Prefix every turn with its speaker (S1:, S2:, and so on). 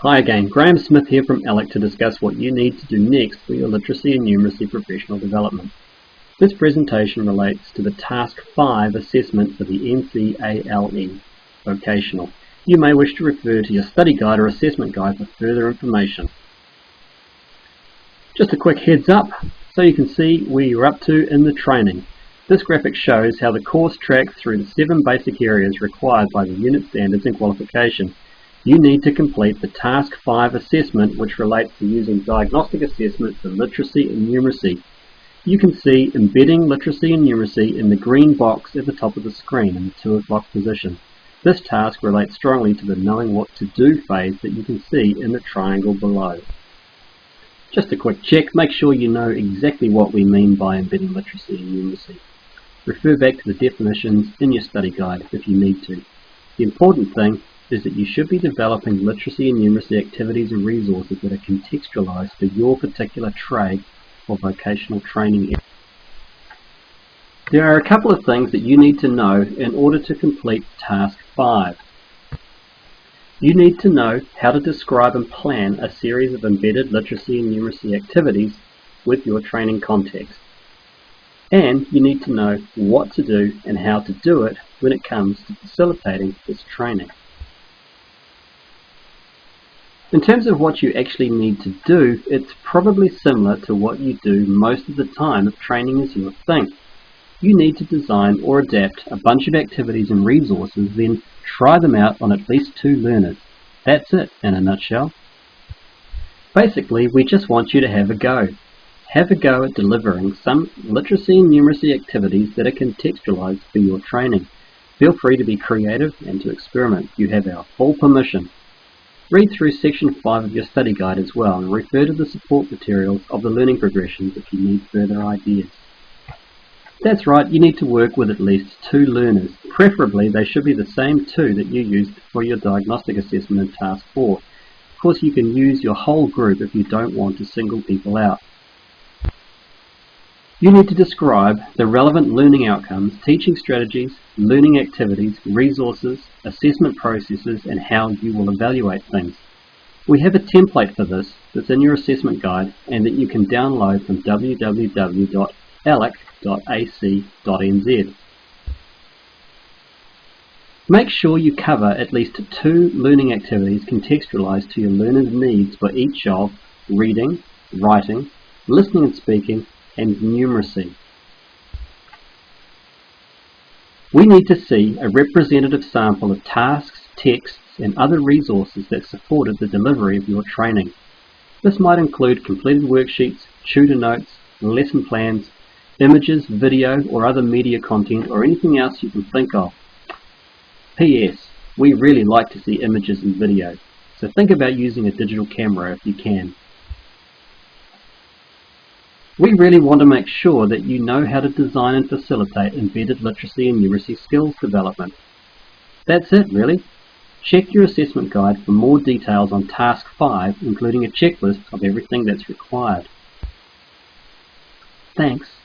S1: Hi again, Graham Smith here from ALEC to discuss what you need to do next for your literacy and numeracy professional development. This presentation relates to the Task 5 assessment for the NCALNE vocational. You may wish to refer to your study guide or assessment guide for further information. Just a quick heads up so you can see where you're up to in the training. This graphic shows how the course tracks through the 7 basic areas required by the unit standards and qualification. You need to complete the Task 5 assessment, which relates to using diagnostic assessment for literacy and numeracy. You can see embedding literacy and numeracy in the green box at the top of the screen in the 2 o'clock position. This task relates strongly to the knowing what to do phase that you can see in the triangle below. Just a quick check, make sure you know exactly what we mean by embedding literacy and numeracy. Refer back to the definitions in your study guide if you need to. The important thing is that you should be developing literacy and numeracy activities and resources that are contextualized for your particular trade or vocational training area. There are a couple of things that you need to know in order to complete Task 5. You need to know how to describe and plan a series of embedded literacy and numeracy activities with your training context. And you need to know what to do and how to do it when it comes to facilitating this training. In terms of what you actually need to do, it's probably similar to what you do most of the time if training is your thing. You need to design or adapt a bunch of activities and resources, then try them out on at least 2 learners. That's it in a nutshell. Basically, we just want you to have a go. Have a go at delivering some literacy and numeracy activities that are contextualized for your training. Feel free to be creative and to experiment. You have our full permission. Read through section 5 of your study guide as well and refer to the support materials of the learning progressions if you need further ideas. That's right, you need to work with at least 2 learners. Preferably they should be the same 2 that you used for your diagnostic assessment in Task 4. Of course you can use your whole group if you don't want to single people out. You need to describe the relevant learning outcomes, teaching strategies, learning activities, resources, assessment processes, and how you will evaluate things. We have a template for this that's in your assessment guide and that you can download from www.alec.ac.nz. Make sure you cover at least 2 learning activities contextualized to your learners' needs for each of reading, writing, listening and speaking, and numeracy. We need to see a representative sample of tasks, texts, and other resources that supported the delivery of your training. This might include completed worksheets, tutor notes, lesson plans, images, video, or other media content, or anything else you can think of. P.S. We really like to see images and video, so think about using a digital camera if you can. We really want to make sure that you know how to design and facilitate embedded literacy and numeracy skills development. That's it really. Check your assessment guide for more details on Task 5, including a checklist of everything that's required. Thanks.